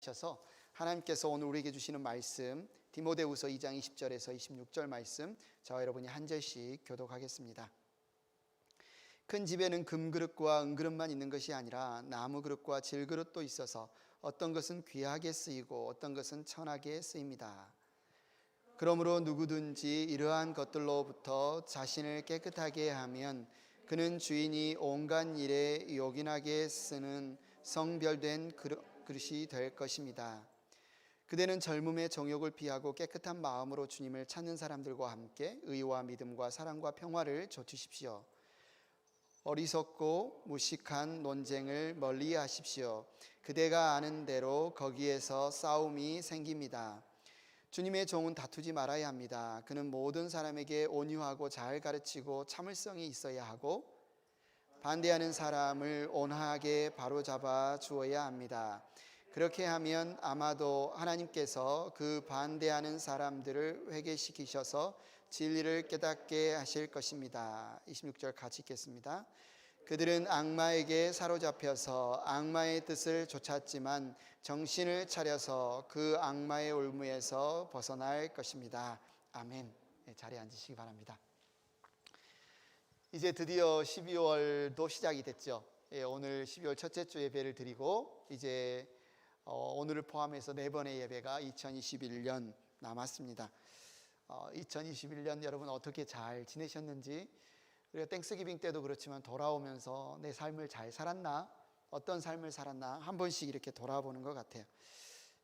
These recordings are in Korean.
붙여서 하나님께서 오늘 우리에게 주시는 말씀 디모데후서 2장 20절에서 26절 말씀 저와 여러분이 한 절씩 교독하겠습니다. 큰 집에는 금그릇과 은그릇만 있는 것이 아니라 나무 그릇과 질그릇도 있어서 어떤 것은 귀하게 쓰이고 어떤 것은 천하게 쓰입니다. 그러므로 누구든지 이러한 것들로부터 자신을 깨끗하게 하면 그는 주인이 온갖 일에 요긴하게 쓰는 성별된 그릇이 될 것입니다. 그대는 젊음의 정욕을 피하고 깨끗한 마음으로 주님을 찾는 사람들과 함께 의와 믿음과 사랑과 평화를 좇으십시오. 어리석고 무식한 논쟁을 멀리 하십시오. 그대가 아는 대로 거기에서 싸움이 생깁니다. 주님의 종은 다투지 말아야 합니다. 그는 모든 사람에게 온유하고 잘 가르치고 참을성이 있어야 하고 반대하는 사람을 온화하게 바로잡아 주어야 합니다. 그렇게 하면 아마도 하나님께서 그 반대하는 사람들을 회개시키셔서 진리를 깨닫게 하실 것입니다. 26절 같이 읽겠습니다. 그들은 악마에게 사로잡혀서 악마의 뜻을 좇았지만 정신을 차려서 그 악마의 올무에서 벗어날 것입니다. 아멘. 네, 자리에 앉으시기 바랍니다. 이제 드디어 12월도 시작이 됐죠. 오늘 12월 첫째 주 예배를 드리고 이제 오늘을 포함해서 4번의 예배가 2021년 남았습니다. 2021년 여러분 어떻게 잘 지내셨는지, 우리가 땡스기빙 때도 그렇지만 돌아오면서 내 삶을 잘 살았나, 어떤 삶을 살았나 한 번씩 이렇게 돌아보는 것 같아요.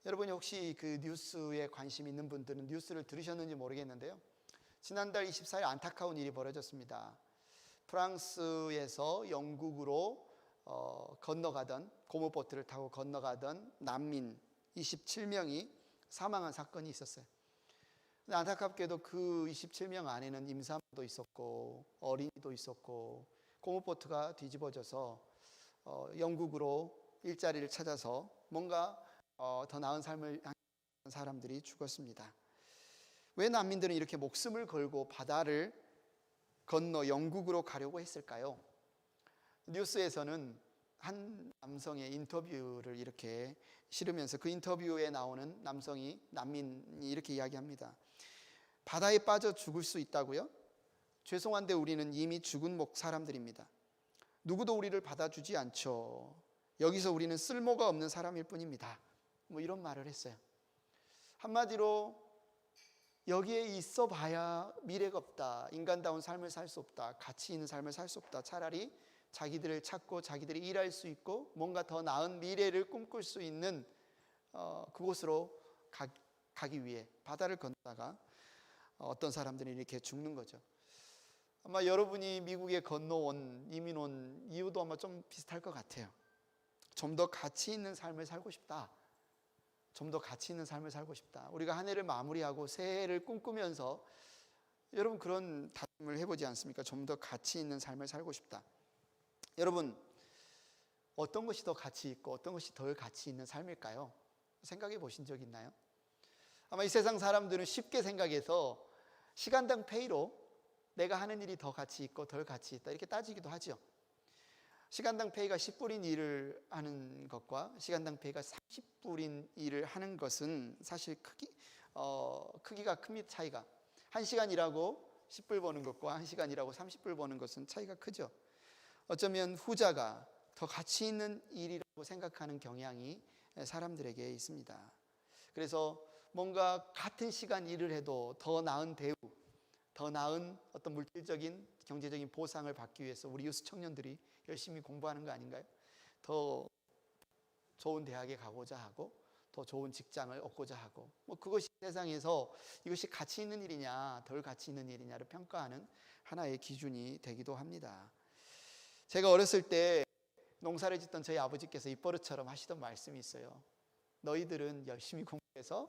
여러분이 혹시 그 뉴스에 관심 있는 분들은 뉴스를 들으셨는지 모르겠는데요, 지난달 24일 안타까운 일이 벌어졌습니다. 프랑스에서 영국으로 건너가던, 고무보트를 타고 건너가던 난민 27명이 사망한 사건이 있었어요. 안타깝게도 그 27명 안에는 임산부도 있었고 어린이도 있었고, 고무보트가 뒤집어져서 영국으로 일자리를 찾아서 뭔가 더 나은 삶을 향한 사람들이 죽었습니다. 왜 난민들은 이렇게 목숨을 걸고 바다를 건너 영국으로 가려고 했을까요? 뉴스에서는 한 남성의 인터뷰를 이렇게 실으면서 그 인터뷰에 나오는 남성이, 난민이 이렇게 이야기합니다. 바다에 빠져 죽을 수 있다고요? 죄송한데 우리는 이미 죽은 사람들입니다. 누구도 우리를 받아주지 않죠. 여기서 우리는 쓸모가 없는 사람일 뿐입니다. 뭐 이런 말을 했어요. 한마디로 여기에 있어 봐야 미래가 없다, 인간다운 삶을 살 수 없다, 가치 있는 삶을 살 수 없다. 차라리 자기들을 찾고 자기들이 일할 수 있고 뭔가 더 나은 미래를 꿈꿀 수 있는 그곳으로 가기 위해 바다를 건너다가 어떤 사람들이 이렇게 죽는 거죠. 아마 여러분이 미국에 건너온, 이민 온 이유도 아마 좀 비슷할 것 같아요. 좀 더 가치 있는 삶을 살고 싶다. 좀 더 가치 있는 삶을 살고 싶다. 우리가 한 해를 마무리하고 새해를 꿈꾸면서 여러분 그런 다짐을 해보지 않습니까? 좀 더 가치 있는 삶을 살고 싶다. 여러분, 어떤 것이 더 가치 있고 어떤 것이 덜 가치 있는 삶일까요? 생각해 보신 적 있나요? 아마 이 세상 사람들은 쉽게 생각해서 시간당 페이로 내가 하는 일이 더 가치 있고 덜 가치 있다 이렇게 따지기도 하죠. 시간당 페이가 10불인 일을 하는 것과 시간당 페이가 30불인 일을 하는 것은 사실 크기가 큽니다. 차이가 1시간 일하고 10불 버는 것과 1시간 일하고 30불 버는 것은 차이가 크죠. 어쩌면 후자가 더 가치 있는 일이라고 생각하는 경향이 사람들에게 있습니다. 그래서 뭔가 같은 시간 일을 해도 더 나은 대우, 더 나은 어떤 물질적인 경제적인 보상을 받기 위해서 우리 유스 청년들이 열심히 공부하는 거 아닌가요? 더 좋은 대학에 가고자 하고 더 좋은 직장을 얻고자 하고, 뭐 그것이 세상에서 이것이 가치 있는 일이냐 덜 가치 있는 일이냐를 평가하는 하나의 기준이 되기도 합니다. 제가 어렸을 때 농사를 짓던 저희 아버지께서 입버릇처럼 하시던 말씀이 있어요. 너희들은 열심히 공부해서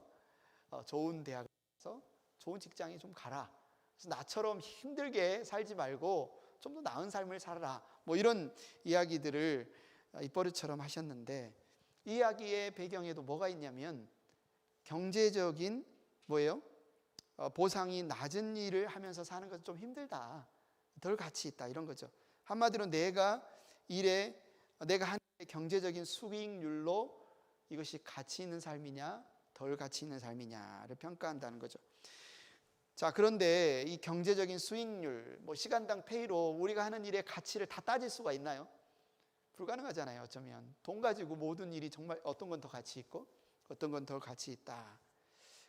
좋은 대학을 가서 좋은 직장에 좀 가라. 그래서 나처럼 힘들게 살지 말고 좀 더 나은 삶을 살아라. 뭐 이런 이야기들을 입버릇처럼 하셨는데, 이 이야기의 배경에도 뭐가 있냐면 경제적인 보상이 낮은 일을 하면서 사는 것은 좀 힘들다, 덜 가치 있다 이런 거죠. 한마디로 내가 하는 경제적인 수익률로 이것이 가치 있는 삶이냐 덜 가치 있는 삶이냐를 평가한다는 거죠. 자, 그런데 이 경제적인 수익률, 시간당 페이로 우리가 하는 일의 가치를 다 따질 수가 있나요? 불가능하잖아요. 어쩌면 돈 가지고 모든 일이 정말 어떤 건 더 가치 있고 어떤 건 덜 가치 있다.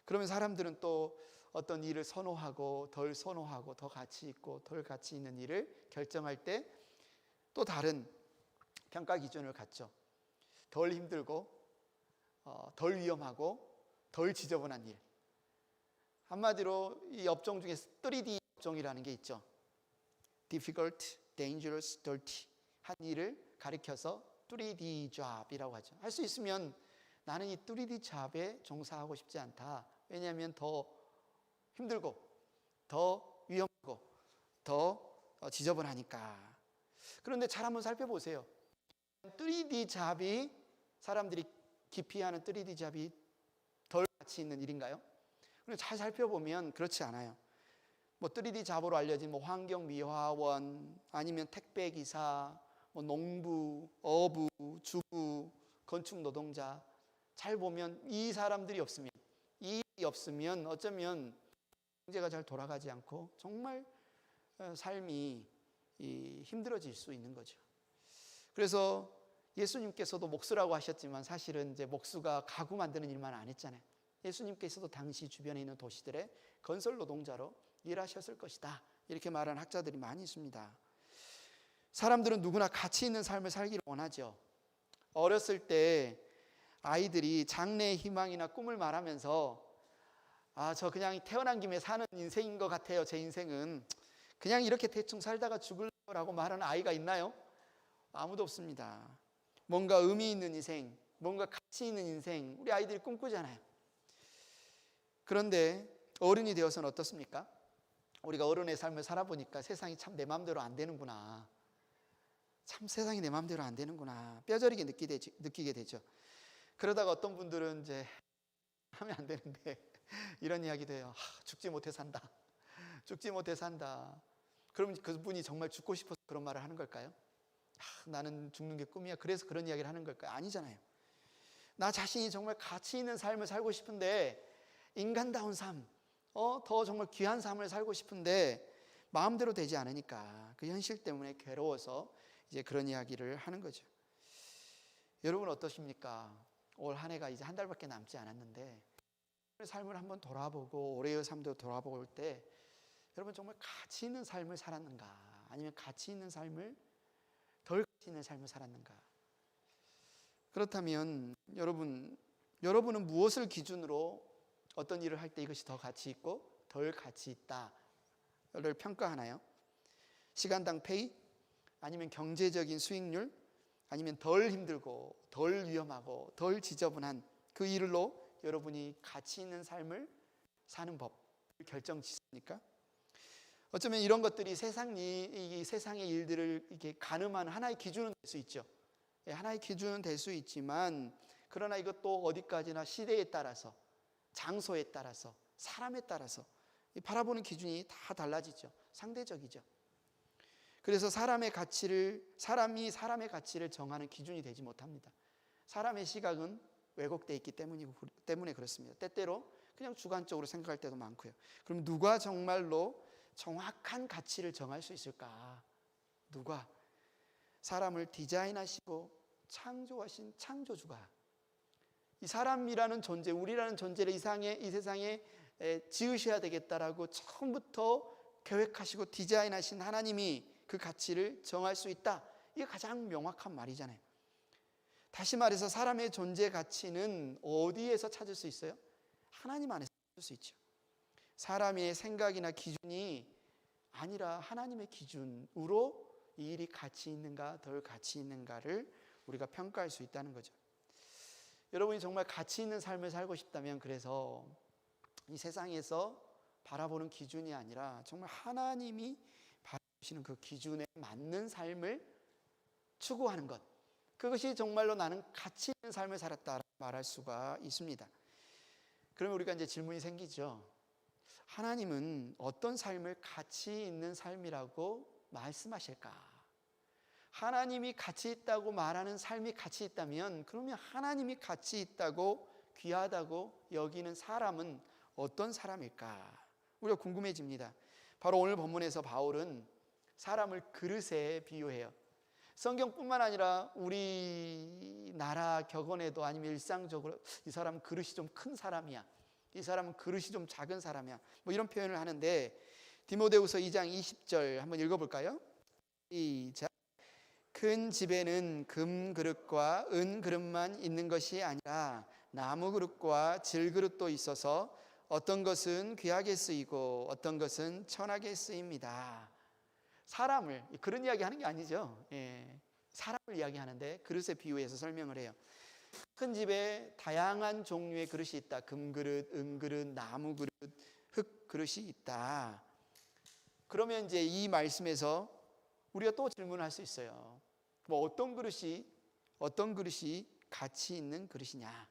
그러면 사람들은 또 어떤 일을 선호하고 덜 선호하고 더 가치 있고 덜 가치 있는 일을 결정할 때 또 다른 평가 기준을 갖죠. 덜 힘들고 덜 위험하고 덜 지저분한 일. 한마디로 이 업종 중에 3D 업종이라는 게 있죠. Difficult, dangerous, dirty. 한 일을 가리켜서 3D job이라고 하죠. 할 수 있으면 나는 이 3D job에 종사하고 싶지 않다. 왜냐하면 더 힘들고 더 위험하고 더 지저분하니까. 그런데 잘 한번 살펴보세요. 3D job이 사람들이 기피하는 3D job이 덜 가치 있는 일인가요? 잘 살펴보면 그렇지 않아요. 3D 잡으로 알려진 환경미화원, 아니면 택배기사, 농부, 어부, 주부, 건축노동자, 잘 보면 이 사람들이 없으면, 이 일이 없으면 어쩌면 경제가 잘 돌아가지 않고 정말 삶이 힘들어질 수 있는 거죠. 그래서 예수님께서도 목수라고 하셨지만 사실은 이제 목수가 가구 만드는 일만 안 했잖아요. 예수님께서도 당시 주변에 있는 도시들의 건설 노동자로 일하셨을 것이다. 이렇게 말하는 학자들이 많이 있습니다. 사람들은 누구나 가치 있는 삶을 살기를 원하죠. 어렸을 때 아이들이 장래의 희망이나 꿈을 말하면서 저 그냥 태어난 김에 사는 인생인 것 같아요. 제 인생은 그냥 이렇게 대충 살다가 죽을 거라고 말하는 아이가 있나요? 아무도 없습니다. 뭔가 의미 있는 인생, 뭔가 가치 있는 인생, 우리 아이들이 꿈꾸잖아요. 그런데 어른이 되어서는 어떻습니까? 우리가 어른의 삶을 살아보니까 세상이 참 내 마음대로 안 되는구나. 참 세상이 내 마음대로 안 되는구나. 뼈저리게 느끼게 되죠. 그러다가 어떤 분들은 이제 하면 안 되는데 이런 이야기도 해요. 죽지 못해 산다. 죽지 못해 산다. 그럼 그분이 정말 죽고 싶어서 그런 말을 하는 걸까요? 나는 죽는 게 꿈이야. 그래서 그런 이야기를 하는 걸까요? 아니잖아요. 나 자신이 정말 가치 있는 삶을 살고 싶은데, 인간다운 삶, 더 정말 귀한 삶을 살고 싶은데 마음대로 되지 않으니까 그 현실 때문에 괴로워서 이제 그런 이야기를 하는 거죠. 여러분 어떠십니까? 올 한 해가 이제 한 달밖에 남지 않았는데 삶을 한번 돌아보고 올해의 삶도 돌아볼 때 여러분 정말 가치 있는 삶을 살았는가? 아니면 가치 있는 삶을 덜 가치 있는 삶을 살았는가? 그렇다면 여러분은 무엇을 기준으로 어떤 일을 할 때 이것이 더 가치 있고 덜 가치 있다를 평가하나요? 시간당 페이? 아니면 경제적인 수익률? 아니면 덜 힘들고 덜 위험하고 덜 지저분한 그 일로 여러분이 가치 있는 삶을 사는 법을 결정짓습니까? 어쩌면 이런 것들이 이 세상의 일들을 이렇게 가늠하는 하나의 기준은 될 수 있죠. 하나의 기준은 될 수 있지만, 그러나 이것도 어디까지나 시대에 따라서, 장소에 따라서, 사람에 따라서 바라보는 기준이 다 달라지죠. 상대적이죠. 그래서 사람이 사람의 가치를 정하는 기준이 되지 못합니다. 사람의 시각은 왜곡되어 있기 때문에 그렇습니다. 때때로 그냥 주관적으로 생각할 때도 많고요. 그럼 누가 정말로 정확한 가치를 정할 수 있을까? 누가? 사람을 디자인하시고 창조하신 창조주가, 이 사람이라는 존재, 우리라는 존재를 이 세상에 지으셔야 되겠다라고 처음부터 계획하시고 디자인하신 하나님이 그 가치를 정할 수 있다. 이게 가장 명확한 말이잖아요. 다시 말해서 사람의 존재 가치는 어디에서 찾을 수 있어요? 하나님 안에서 찾을 수 있죠. 사람의 생각이나 기준이 아니라 하나님의 기준으로 이 일이 가치 있는가 덜 가치 있는가를 우리가 평가할 수 있다는 거죠. 여러분이 정말 가치 있는 삶을 살고 싶다면, 그래서 이 세상에서 바라보는 기준이 아니라 정말 하나님이 바라보시는 그 기준에 맞는 삶을 추구하는 것, 그것이 정말로 나는 가치 있는 삶을 살았다라고 말할 수가 있습니다. 그러면 우리가 이제 질문이 생기죠. 하나님은 어떤 삶을 가치 있는 삶이라고 말씀하실까? 하나님이 가치 있다고 말하는 삶이 가치 있다면, 그러면 하나님이 가치 있다고 귀하다고 여기는 사람은 어떤 사람일까? 우리가 궁금해집니다. 바로 오늘 본문에서 바울은 사람을 그릇에 비유해요. 성경뿐만 아니라 우리나라 격언에도 아니면 일상적으로 이 사람은 그릇이 좀 큰 사람이야, 이 사람은 그릇이 좀 작은 사람이야, 뭐 이런 표현을 하는데, 디모데후서 2장 20절 한번 읽어볼까요? 시작. 큰 집에는 금 그릇과 은 그릇만 있는 것이 아니라 나무 그릇과 질 그릇도 있어서 어떤 것은 귀하게 쓰이고 어떤 것은 천하게 쓰입니다. 사람을, 그런 이야기 하는 게 아니죠. 사람을 이야기하는데 그릇에 비유해서 설명을 해요. 큰 집에 다양한 종류의 그릇이 있다. 금그릇, 은그릇, 나무그릇, 흙그릇이 있다. 그러면 이제 이 말씀에서 우리가 또 질문할 수 있어요. 뭐 어떤 그릇이 가치 있는 그릇이냐?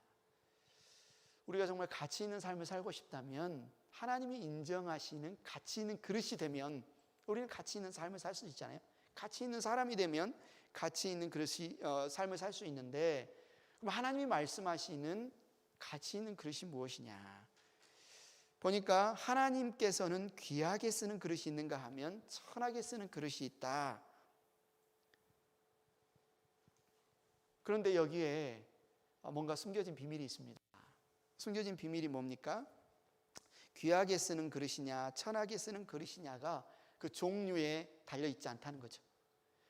우리가 정말 가치 있는 삶을 살고 싶다면, 하나님이 인정하시는 가치 있는 그릇이 되면 우리는 가치 있는 삶을 살 수 있잖아요. 가치 있는 사람이 되면 가치 있는 그릇이 삶을 살 수 있는데, 그럼 하나님이 말씀하시는 가치 있는 그릇이 무엇이냐? 보니까 하나님께서는 귀하게 쓰는 그릇이 있는가 하면 천하게 쓰는 그릇이 있다. 그런데 여기에 뭔가 숨겨진 비밀이 있습니다. 숨겨진 비밀이 뭡니까? 귀하게 쓰는 그릇이냐 천하게 쓰는 그릇이냐가 그 종류에 달려있지 않다는 거죠.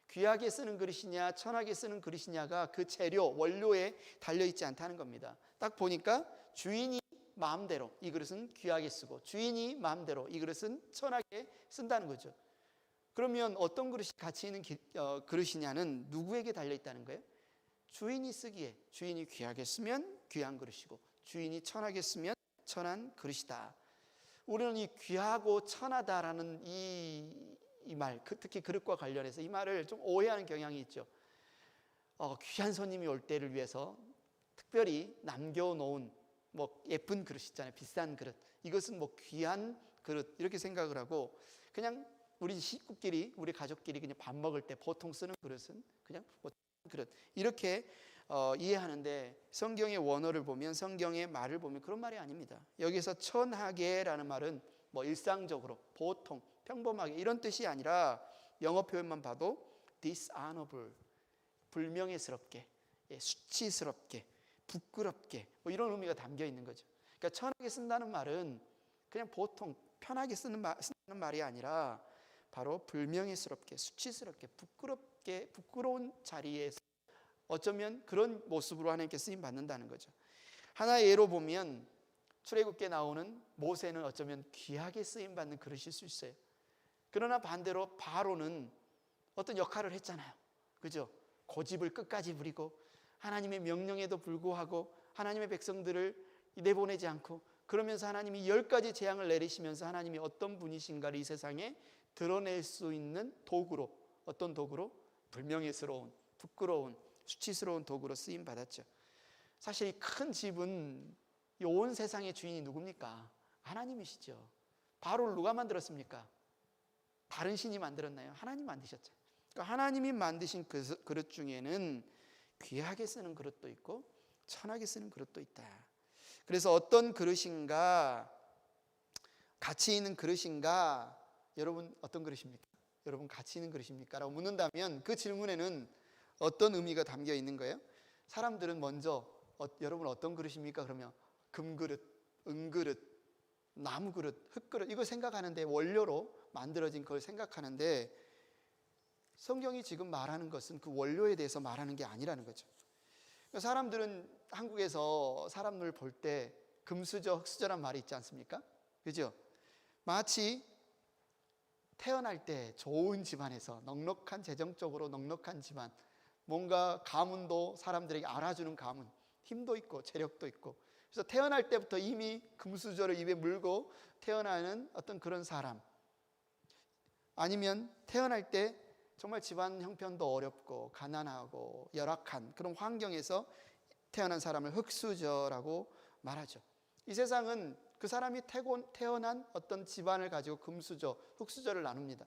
귀하게 쓰는 그릇이냐 천하게 쓰는 그릇이냐가 그 재료, 원료에 달려있지 않다는 겁니다. 딱 보니까 주인이 마음대로 이 그릇은 귀하게 쓰고, 주인이 마음대로 이 그릇은 천하게 쓴다는 거죠. 그러면 어떤 그릇이 가치 있는 그릇이냐는 누구에게 달려있다는 거예요? 주인이 쓰기에, 주인이 귀하게 쓰면 귀한 그릇이고, 주인이 천하게 쓰면 천한 그릇이다. 우리는 이 귀하고 천하다라는 이 말, 특히 그릇과 관련해서 이 말을 좀 오해하는 경향이 있죠. 귀한 손님이 올 때를 위해서 특별히 남겨놓은 뭐 예쁜 그릇 있잖아요. 비싼 그릇, 이것은 뭐 귀한 그릇 이렇게 생각을 하고, 그냥 우리 식구끼리, 우리 가족끼리 그냥 밥 먹을 때 보통 쓰는 그릇은 그냥 뭐 그릇 이렇게 이해하는데, 성경의 원어를 보면, 성경의 말을 보면 그런 말이 아닙니다. 여기서 천하게라는 말은 뭐 일상적으로, 보통, 평범하게 이런 뜻이 아니라, 영어 표현만 봐도 dishonorable, 불명예스럽게, 수치스럽게, 부끄럽게, 뭐 이런 의미가 담겨 있는 거죠. 그러니까 천하게 쓴다는 말은 그냥 보통 편하게 쓰는 말이 아니라 바로 불명예스럽게, 수치스럽게, 부끄럽게, 부끄러운 자리에서 어쩌면 그런 모습으로 하나님께 쓰임 받는다는 거죠. 하나의 예로 보면 출애굽기에 나오는 모세는 어쩌면 귀하게 쓰임 받는 그릇일 수 있어요. 그러나 반대로 바로는 어떤 역할을 했잖아요. 그죠? 고집을 끝까지 부리고 하나님의 명령에도 불구하고 하나님의 백성들을 내보내지 않고, 그러면서 하나님이 10가지 재앙을 내리시면서 하나님이 어떤 분이신가를 이 세상에 드러낼 수 있는 도구로, 어떤 도구로? 불명예스러운, 부끄러운, 수치스러운 도구로 쓰임 받았죠. 사실 이 큰 집은 이 온 세상의 주인이 누굽니까? 하나님이시죠. 바로를 누가 만들었습니까? 다른 신이 만들었나요? 하나님 만드셨죠. 그러니까 하나님이 만드신 그릇 중에는 귀하게 쓰는 그릇도 있고 천하게 쓰는 그릇도 있다. 그래서 어떤 그릇인가, 가치 있는 그릇인가, 여러분 어떤 그릇입니까? 여러분 가치 있는 그릇입니까? 라고 묻는다면 그 질문에는 어떤 의미가 담겨 있는 거예요? 사람들은 먼저 여러분 어떤 그릇입니까? 그러면 금그릇, 은그릇, 나무그릇, 흙그릇 이걸 생각하는데, 원료로 만들어진 걸 생각하는데, 성경이 지금 말하는 것은 그 원료에 대해서 말하는 게 아니라는 거죠. 사람들은 한국에서 사람을 볼 때 금수저, 흙수저란 말이 있지 않습니까? 그죠? 마치 태어날 때 좋은 집안에서, 넉넉한, 재정적으로 넉넉한 집안, 뭔가 가문도 사람들에게 알아주는 가문, 힘도 있고 체력도 있고, 그래서 태어날 때부터 이미 금수저를 입에 물고 태어나는 어떤 그런 사람, 아니면 태어날 때 정말 집안 형편도 어렵고 가난하고 열악한 그런 환경에서 태어난 사람을 흙수저라고 말하죠. 이 세상은 그 사람이 태어난 어떤 집안을 가지고 금수저, 흙수저를 나눕니다.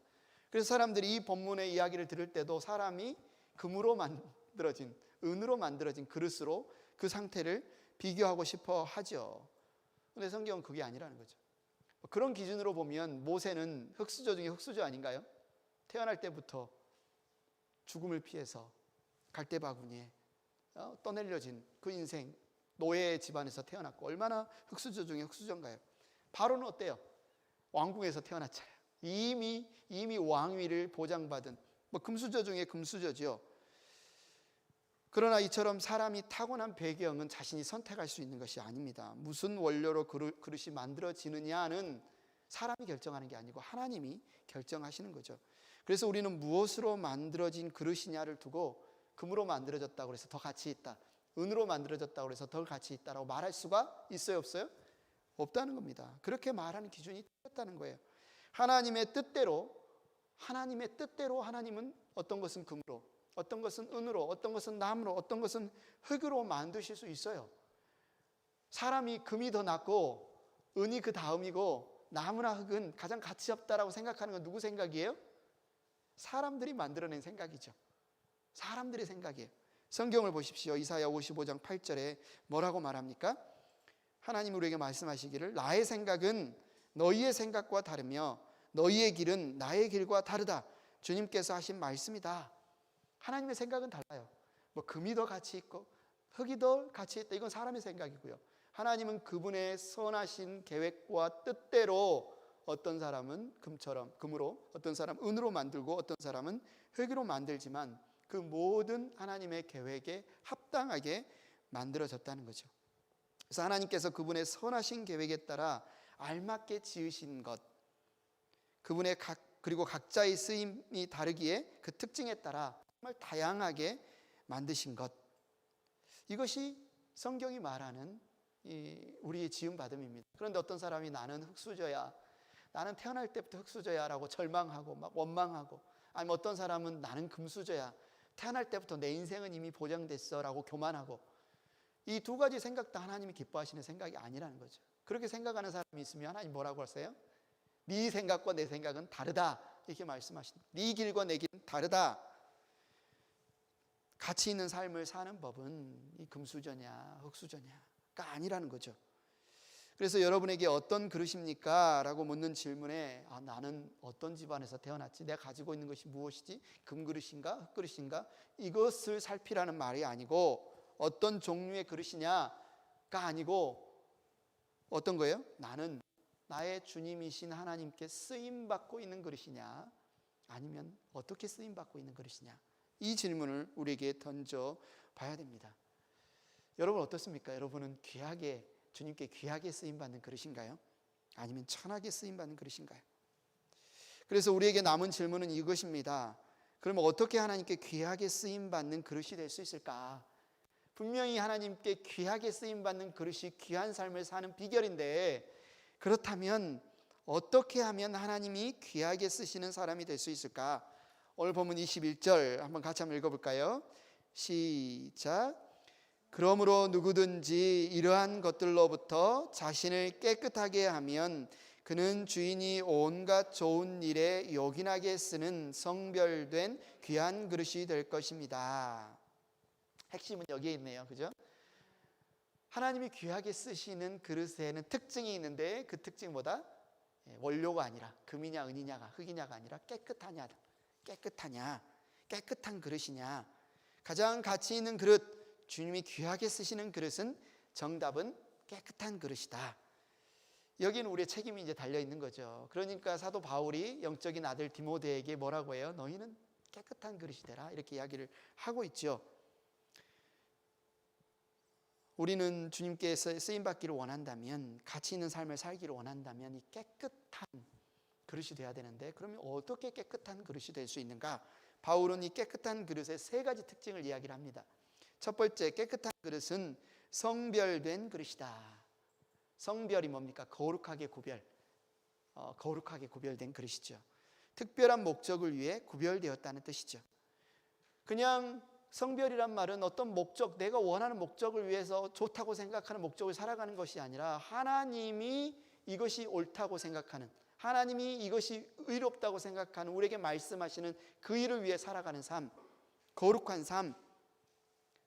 그래서 사람들이 이 본문의 이야기를 들을 때도 사람이 금으로 만들어진, 은으로 만들어진 그릇으로 그 상태를 비교하고 싶어 하죠. 근데 성경은 그게 아니라는 거죠. 그런 기준으로 보면 모세는 흙수저 중에 흙수저 아닌가요? 태어날 때부터 죽음을 피해서 갈대바구니에 떠내려진 그 인생, 노예 집안에서 태어났고 얼마나 흙수저 중에 흙수저인가요? 바로는 어때요? 왕궁에서 태어났잖아요. 이미 왕위를 보장받은 금수저 중에 금수저죠. 그러나 이처럼 사람이 타고난 배경은 자신이 선택할 수 있는 것이 아닙니다. 무슨 원료로 그릇이 만들어지느냐는 사람이 결정하는 게 아니고 하나님이 결정하시는 거죠. 그래서 우리는 무엇으로 만들어진 그릇이냐를 두고 금으로 만들어졌다고 해서 더 가치 있다, 은으로 만들어졌다고 해서 더 가치 있다라고 말할 수가 있어요, 없어요? 없다는 겁니다. 그렇게 말하는 기준이 틀렸다는 거예요. 하나님의 뜻대로 하나님은 어떤 것은 금으로, 어떤 것은 은으로, 어떤 것은 나무로, 어떤 것은 흙으로 만드실 수 있어요. 사람이 금이 더 낫고 은이 그 다음이고 나무나 흙은 가장 가치 없다라고 생각하는 건 누구 생각이에요? 사람들이 만들어낸 생각이죠. 사람들의 생각이에요. 성경을 보십시오. 이사야 55장 8절에 뭐라고 말합니까? 하나님 우리에게 말씀하시기를 나의 생각은 너희의 생각과 다르며 너희의 길은 나의 길과 다르다. 주님께서 하신 말씀이다. 하나님의 생각은 달라요. 금이 더 가치 있고 흙이 더 가치 있다, 이건 사람의 생각이고요. 하나님은 그분의 선하신 계획과 뜻대로 어떤 사람은 금으로, 어떤 사람은 은으로 만들고 어떤 사람은 흙으로 만들지만 그 모든 하나님의 계획에 합당하게 만들어졌다는 거죠. 그래서 하나님께서 그분의 선하신 계획에 따라 알맞게 지으신 것, 그분의 그리고 각자의 쓰임이 다르기에 그 특징에 따라 정말 다양하게 만드신 것, 이것이 성경이 말하는 우리의 지음받음입니다. 그런데 어떤 사람이 나는 흙수저야, 나는 태어날 때부터 흙수저야 라고 절망하고 막 원망하고, 아니면 어떤 사람은 나는 금수저야, 태어날 때부터 내 인생은 이미 보장됐어 라고 교만하고, 이 두 가지 생각 다 하나님이 기뻐하시는 생각이 아니라는 거죠. 그렇게 생각하는 사람이 있으면 하나님 뭐라고 하세요? 네 생각과 내 생각은 다르다, 이렇게 말씀하십니다. 네 길과 내 길은 다르다. 가치 있는 삶을 사는 법은 이 금수저냐 흙수저냐가 아니라는 거죠. 그래서 여러분에게 어떤 그릇입니까? 라고 묻는 질문에 나는 어떤 집안에서 태어났지? 내가 가지고 있는 것이 무엇이지? 금그릇인가? 흙그릇인가? 이것을 살피라는 말이 아니고, 어떤 종류의 그릇이냐가 아니고 어떤 거예요? 나는 나의 주님이신 하나님께 쓰임받고 있는 그릇이냐, 아니면 어떻게 쓰임받고 있는 그릇이냐, 이 질문을 우리에게 던져봐야 됩니다. 여러분 어떻습니까? 여러분은 주님께 귀하게 쓰임받는 그릇인가요? 아니면 천하게 쓰임받는 그릇인가요? 그래서 우리에게 남은 질문은 이것입니다. 그러면 어떻게 하나님께 귀하게 쓰임받는 그릇이 될 수 있을까? 분명히 하나님께 귀하게 쓰임받는 그릇이 귀한 삶을 사는 비결인데, 그렇다면 어떻게 하면 하나님이 귀하게 쓰시는 사람이 될 수 있을까? 오늘 본문 21절 한번 같이 한번 읽어볼까요? 시작. 그러므로 누구든지 이러한 것들로부터 자신을 깨끗하게 하면 그는 주인이 온갖 좋은 일에 요긴하게 쓰는 성별된 귀한 그릇이 될 것입니다. 핵심은 여기에 있네요. 그죠? 하나님이 귀하게 쓰시는 그릇에는 특징이 있는데, 그 특징이 뭐다? 원료가 아니라 금이냐 은이냐가 흙이냐가 아니라 깨끗한 그릇이냐, 가장 가치 있는 그릇, 주님이 귀하게 쓰시는 그릇은, 정답은 깨끗한 그릇이다. 여기는 우리의 책임이 이제 달려 있는 거죠. 그러니까 사도 바울이 영적인 아들 디모데에게 뭐라고 해요? 너희는 깨끗한 그릇이 되라, 이렇게 이야기를 하고 있죠. 우리는 주님께서 쓰임받기를 원한다면, 가치 있는 삶을 살기를 원한다면 이 깨끗한 그릇이 돼야 되는데, 그러면 어떻게 깨끗한 그릇이 될 수 있는가? 바울은 이 깨끗한 그릇의 세 가지 특징을 이야기를 합니다. 첫 번째, 깨끗한 그릇은 성별된 그릇이다. 성별이 뭡니까? 거룩하게 구별된 그릇이죠. 특별한 목적을 위해 구별되었다는 뜻이죠. 그냥 성별이란 말은 어떤 목적, 내가 원하는 목적을 위해서 좋다고 생각하는 목적을 살아가는 것이 아니라, 하나님이 이것이 옳다고 생각하는, 하나님이 이것이 의롭다고 생각하는, 우리에게 말씀하시는 그 일을 위해 살아가는 삶, 거룩한 삶,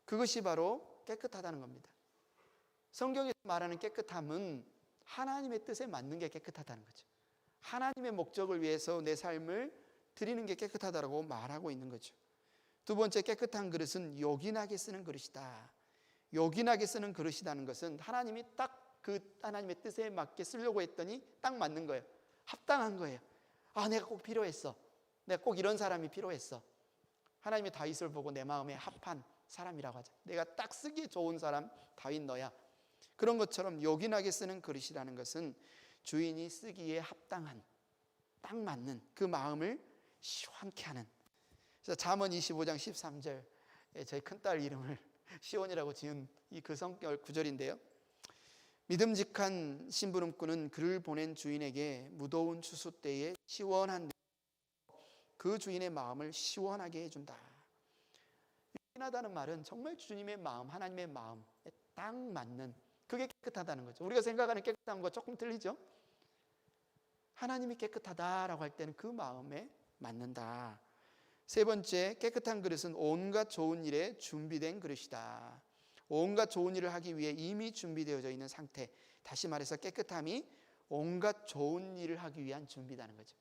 그것이 바로 깨끗하다는 겁니다. 성경에서 말하는 깨끗함은 하나님의 뜻에 맞는 게 깨끗하다는 거죠. 하나님의 목적을 위해서 내 삶을 드리는 게 깨끗하다고 말하고 있는 거죠. 두 번째, 깨끗한 그릇은 요긴하게 쓰는 그릇이다. 요긴하게 쓰는 그릇이라는 것은 하나님이 딱 그 하나님의 뜻에 맞게 쓰려고 했더니 딱 맞는 거예요. 합당한 거예요. 아, 내가 꼭 필요했어. 내가 꼭 이런 사람이 필요했어. 하나님이 다윗을 보고 내 마음에 합한 사람이라고 하죠. 내가 딱 쓰기 좋은 사람 다윗 너야. 그런 것처럼 요긴하게 쓰는 그릇이라는 것은 주인이 쓰기에 합당한, 딱 맞는 그 마음을 시원케 하는. 그래서 잠언 25장 13절, 저희 큰딸 이름을 시온이라고 지은 이 그 성경 구절인데요. 믿음직한 심부름꾼은 그를 보낸 주인에게 무더운 추수 때에 시원한 그 주인의 마음을 시원하게 해준다. 요긴하다는 말은 정말 주님의 마음, 하나님의 마음에 딱 맞는, 그게 깨끗하다는 거죠. 우리가 생각하는 깨끗한 거 조금 틀리죠? 하나님이 깨끗하다라고 할 때는 그 마음에 맞는다. 세 번째, 깨끗한 그릇은 온갖 좋은 일에 준비된 그릇이다. 온갖 좋은 일을 하기 위해 이미 준비되어져 있는 상태. 다시 말해서 깨끗함이 온갖 좋은 일을 하기 위한 준비라는 거죠.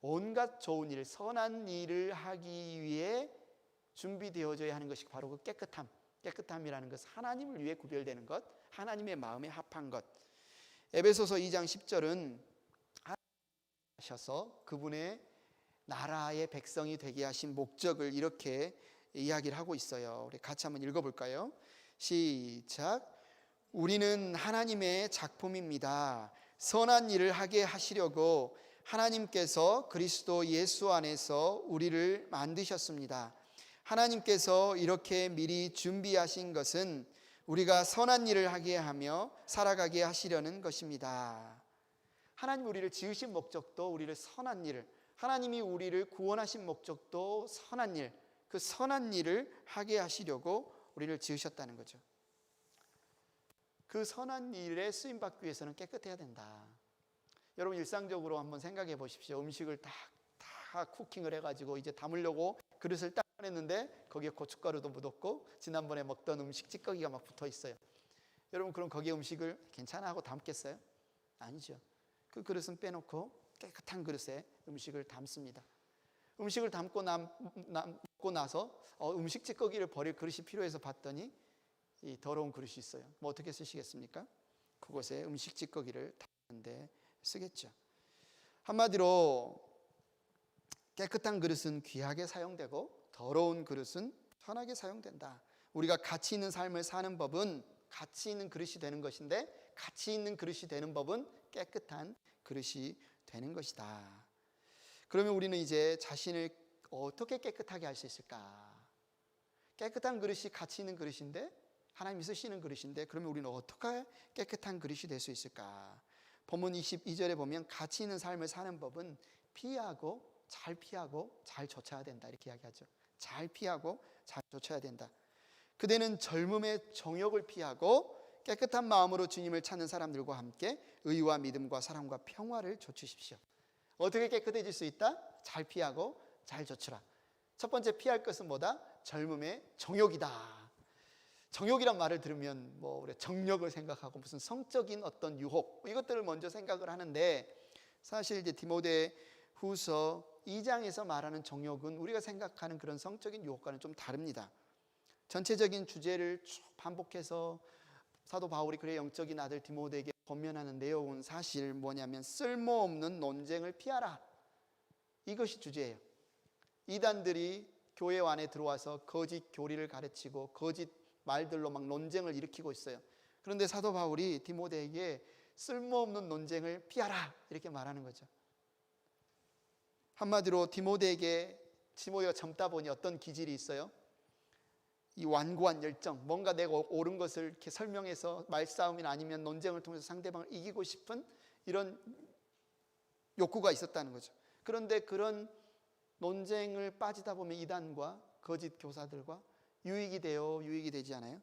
온갖 좋은 일, 선한 일을 하기 위해 준비되어져야 하는 것이 바로 그 깨끗함. 깨끗함이라는 것은 하나님을 위해 구별되는 것, 하나님의 마음에 합한 것. 에베소서 2장 10절은 하셔서 그분의 나라의 백성이 되게 하신 목적을 이렇게 이야기를 하고 있어요. 우리 같이 한번 읽어볼까요? 시작. 우리는 하나님의 작품입니다. 선한 일을 하게 하시려고 하나님께서 그리스도 예수 안에서 우리를 만드셨습니다. 하나님께서 이렇게 미리 준비하신 것은 우리가 선한 일을 하게 하며 살아가게 하시려는 것입니다. 하나님 우리를 지으신 목적도 우리를 선한 일을, 하나님이 우리를 구원하신 목적도 선한 일, 그 선한 일을 하게 하시려고 우리를 지으셨다는 거죠. 그 선한 일에 쓰임받기 위해서는 깨끗해야 된다. 여러분 일상적으로 한번 생각해 보십시오. 음식을 다 쿠킹을 해가지고 이제 담으려고 그릇을 딱 꺼냈는데 거기에 고춧가루도 묻었고 지난번에 먹던 음식 찌꺼기가 막 붙어 있어요. 여러분 그럼 거기에 음식을 괜찮아 하고 담겠어요? 아니죠. 그 그릇은 빼놓고 깨끗한 그릇에 음식을 담습니다. 음식을 담고 먹고 나서 음식 찌꺼기를 버릴 그릇이 필요해서 봤더니 이 더러운 그릇이 있어요. 뭐 어떻게 쓰시겠습니까? 그곳에 음식 찌꺼기를 담는데 쓰겠죠. 한마디로 깨끗한 그릇은 귀하게 사용되고 더러운 그릇은 편하게 사용된다. 우리가 가치 있는 삶을 사는 법은 가치 있는 그릇이 되는 것인데 가치 있는 그릇이 되는 법은 깨끗한 그릇이 되는 것이다. 그러면 우리는 이제 자신을 어떻게 깨끗하게 할 수 있을까? 깨끗한 그릇이 가치 있는 그릇인데 하나님이 쓰시는 그릇인데 그러면 우리는 어떻게 깨끗한 그릇이 될 수 있을까? 본문 22절에 보면 가치 있는 삶을 사는 법은 잘 피하고 잘 좇아야 된다 이렇게 이야기하죠. 잘 피하고 잘 좇아야 된다. 그대는 젊음의 정욕을 피하고 깨끗한 마음으로 주님을 찾는 사람들과 함께 의와 믿음과 사랑과 평화를 좇으십시오. 어떻게 깨끗해질 수 있다? 잘 피하고 잘 좇으라. 첫 번째 피할 것은 뭐다? 젊음의 정욕이다. 정욕이란 말을 들으면 뭐 우리 정력을 생각하고 무슨 성적인 어떤 유혹 이것들을 먼저 생각을 하는데 사실 이제 디모데후서 2장에서 말하는 정욕은 우리가 생각하는 그런 성적인 유혹과는 좀 다릅니다. 전체적인 주제를 쭉 반복해서 사도 바울이 그의 영적인 아들 디모데에게 권면하는 내용은 사실 뭐냐면 쓸모없는 논쟁을 피하라. 이것이 주제예요. 이단들이 교회 안에 들어와서 거짓 교리를 가르치고 거짓 말들로 막 논쟁을 일으키고 있어요. 그런데 사도 바울이 디모데에게 쓸모없는 논쟁을 피하라 이렇게 말하는 거죠. 한마디로 디모데가 젊다 보니 어떤 기질이 있어요? 이 완고한 열정, 뭔가 내가 옳은 것을 이렇게 설명해서 말싸움이나 아니면 논쟁을 통해서 상대방을 이기고 싶은 이런 욕구가 있었다는 거죠. 그런데 그런 논쟁을 빠지다 보면 이단과 거짓 교사들과 유익이 되지 않아요?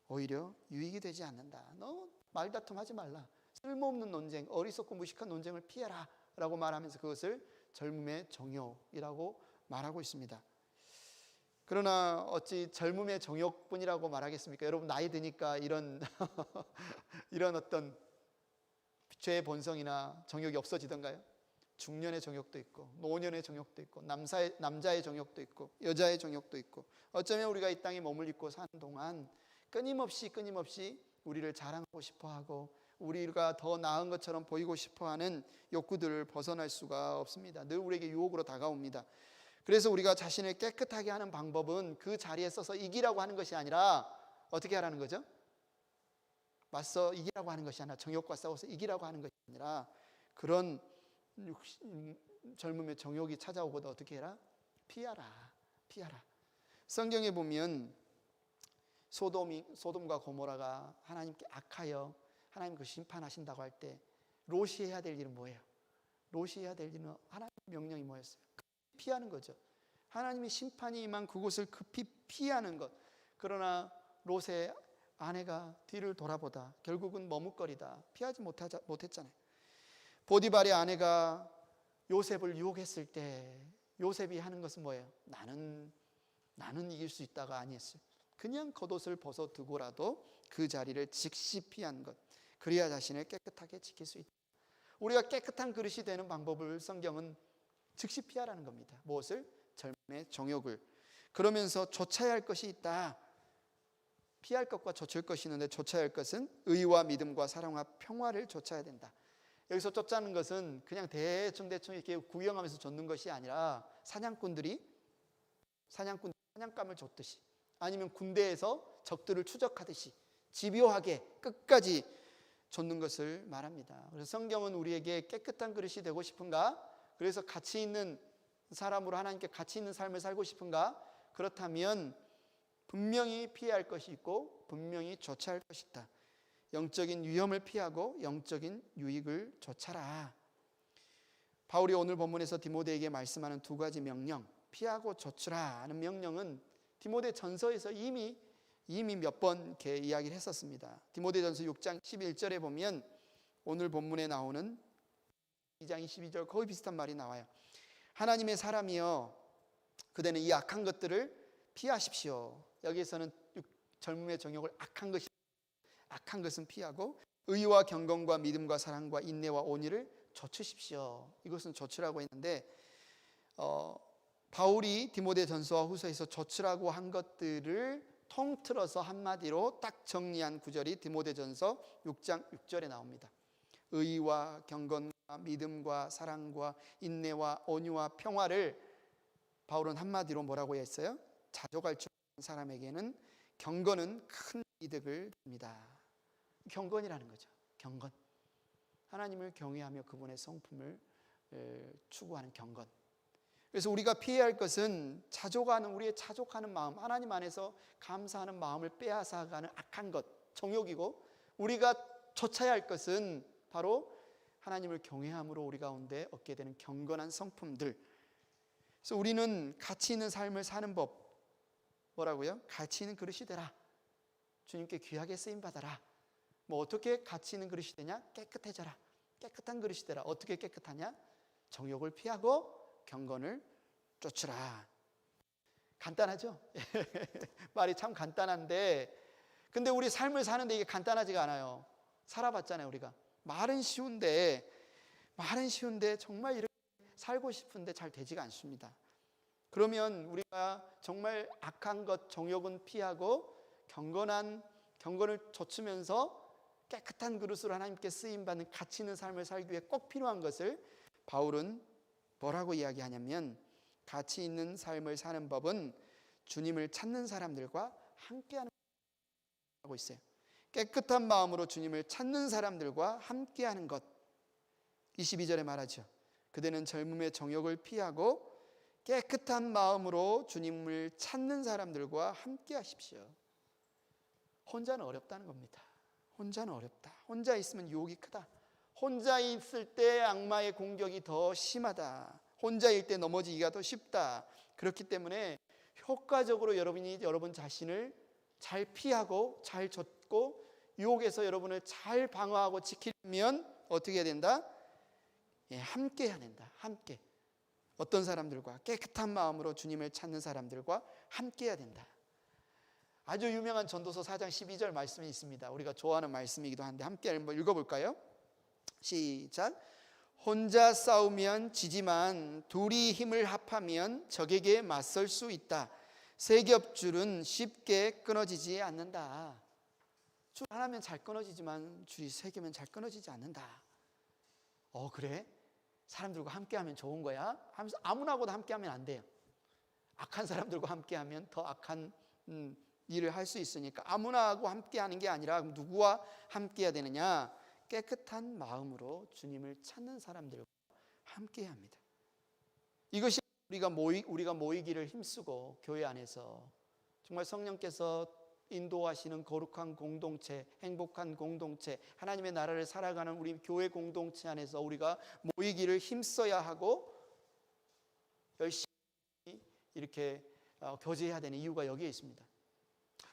오히려 유익이 되지 않는다. 너 말다툼 하지 말라. 쓸모없는 논쟁, 어리석고 무식한 논쟁을 피해라 라고 말하면서 그것을 젊음의 정욕이라고 말하고 있습니다. 그러나 어찌 젊음의 정욕뿐이라고 말하겠습니까? 여러분 나이 드니까 이런 이런 어떤 죄의 본성이나 정욕이 없어지던가요? 중년의 정욕도 있고 노년의 정욕도 있고 남자의 정욕도 있고 여자의 정욕도 있고, 어쩌면 우리가 이 땅에 머물고 사는 동안 끊임없이 우리를 자랑하고 싶어하고 우리가 더 나은 것처럼 보이고 싶어하는 욕구들을 벗어날 수가 없습니다. 늘 우리에게 유혹으로 다가옵니다. 그래서 우리가 자신을 깨끗하게 하는 방법은 그 자리에 서서 이기라고 하는 것이 아니라 어떻게 하라는 거죠? 맞서 이기라고 하는 것이 아니라, 정욕과 싸워서 이기라고 하는 것이 아니라, 그런 젊음의 정욕이 찾아오고도 어떻게 해라? 피하라. 성경에 보면 소돔과 고모라가 하나님께 악하여 하나님 그 심판하신다고 할 때 롯이 해야 될 일은 뭐예요? 롯이 해야 될 일은 하나님의 명령이 뭐였어요? 피하는 거죠. 하나님의 심판이 임한 그곳을 급히 피하는 것. 그러나 롯의 아내가 뒤를 돌아보다 결국은 머뭇거리다 피하지 못했잖아요. 보디발의 아내가 요셉을 유혹했을 때 요셉이 하는 것은 뭐예요? 나는 이길 수 있다가 아니었어요. 그냥 겉옷을 벗어두고라도 그 자리를 즉시 피한 것. 그래야 자신을 깨끗하게 지킬 수 있다. 우리가 깨끗한 그릇이 되는 방법을 성경은 즉시 피하라는 겁니다. 무엇을? 젊음의 정욕을. 그러면서 좇아야 할 것이 있다. 피할 것과 좇을 것이 있는데 좇아야 할 것은 의와 믿음과 사랑과 평화를 좇아야 된다. 여기서 쫓자는 것은 그냥 대충 이렇게 구경하면서 좇는 것이 아니라 사냥꾼들이 사냥감을 좇듯이, 아니면 군대에서 적들을 추적하듯이 집요하게 끝까지 좇는 것을 말합니다. 그래서 성경은 우리에게 깨끗한 그릇이 되고 싶은가? 그래서 가치 있는 사람으로 하나님께 가치 있는 삶을 살고 싶은가? 그렇다면 분명히 피해야 할 것이 있고 분명히 좇아야 할 것이 있다. 영적인 위험을 피하고 영적인 유익을 좇아라. 바울이 오늘 본문에서 디모데에게 말씀하는 두 가지 명령, 피하고 좇으라 하는 명령은 디모데 전서에서 이미 몇 번 이렇게 이야기를 했었습니다. 디모데 전서 6장 11절에 보면 오늘 본문에 나오는 2장 22절 거의 비슷한 말이 나와요. 하나님의 사람이여 그대는 이 악한 것들을 피하십시오. 여기에서는 젊음의 정욕을 악한 것은 피하고 의와 경건과 믿음과 사랑과 인내와 온유를 좇으십시오. 이것은 좇으라고 했는데 바울이 디모데 전서와 후서에서 좇으라고 한 것들을 통틀어서 한마디로 딱 정리한 구절이 디모데 전서 6장 6절에 나옵니다. 의와 경건과 믿음과 사랑과 인내와 온유와 평화를 바울은 한마디로 뭐라고 했어요? 자족할 줄 아는 사람에게는 경건은 큰 이득을 줍니다. 경건이라는 거죠. 경건. 하나님을 경외하며 그분의 성품을 추구하는 경건. 그래서 우리가 피해야 할 것은 우리의 자족하는 마음, 하나님 안에서 감사하는 마음을 빼앗아가는 악한 것, 정욕이고, 우리가 좇아야 할 것은 바로 하나님을 경외함으로 우리 가운데 얻게 되는 경건한 성품들. 그래서 우리는 가치 있는 삶을 사는 법, 뭐라고요? 가치 있는 그릇이 되라. 주님께 귀하게 쓰임받아라. 뭐 어떻게 가치 있는 그릇이 되냐? 깨끗해져라. 깨끗한 그릇이 되라. 어떻게 깨끗하냐? 정욕을 피하고 경건을 쫓으라. 간단하죠? 말이 참 간단한데, 근데 우리 삶을 사는데 이게 간단하지가 않아요. 살아봤잖아요, 우리가. 말은 쉬운데 정말 이렇게 살고 싶은데 잘 되지가 않습니다. 그러면 우리가 정말 악한 것, 정욕은 피하고 경건을 좇으면서 깨끗한 그릇으로 하나님께 쓰임받는 가치 있는 삶을 살기 위해 꼭 필요한 것을 바울은 뭐라고 이야기하냐면, 가치 있는 삶을 사는 법은 주님을 찾는 사람들과 함께하는 것이라고 있어요. 깨끗한 마음으로 주님을 찾는 사람들과 함께하는 것. 22절에 말하죠. 그대는 젊음의 정욕을 피하고 깨끗한 마음으로 주님을 찾는 사람들과 함께하십시오. 혼자는 어렵다는 겁니다. 혼자는 어렵다. 혼자 있으면 유혹이 크다. 혼자 있을 때 악마의 공격이 더 심하다. 혼자일 때 넘어지기가 더 쉽다. 그렇기 때문에 효과적으로 여러분 자신을 잘 피하고 잘 좇고 유혹에서 여러분을 잘 방어하고 지키려면 어떻게 해야 된다? 함께 해야 된다. 함께. 어떤 사람들과? 깨끗한 마음으로 주님을 찾는 사람들과 함께해야 된다. 아주 유명한 전도서 4장 12절 말씀이 있습니다. 우리가 좋아하는 말씀이기도 한데 함께 한번 읽어볼까요? 시작. 혼자 싸우면 지지만 둘이 힘을 합하면 적에게 맞설 수 있다. 세 겹줄은 쉽게 끊어지지 않는다. 줄 하나면 잘 끊어지지만 줄이 세 개면 잘 끊어지지 않는다. 그래? 사람들과 함께하면 좋은 거야? 하면서 아무나하고도 함께하면 안 돼요. 악한 사람들과 함께하면 더 악한 일을 할 수 있으니까 아무나하고 함께하는 게 아니라 누구와 함께해야 되느냐? 깨끗한 마음으로 주님을 찾는 사람들과 함께해야 합니다. 이것이 우리가 모이기를 힘쓰고 교회 안에서 정말 성령께서 인도하시는 거룩한 공동체, 행복한 공동체, 하나님의 나라를 살아가는 우리 교회 공동체 안에서 우리가 모이기를 힘써야 하고 열심히 이렇게 교제해야 되는 이유가 여기에 있습니다.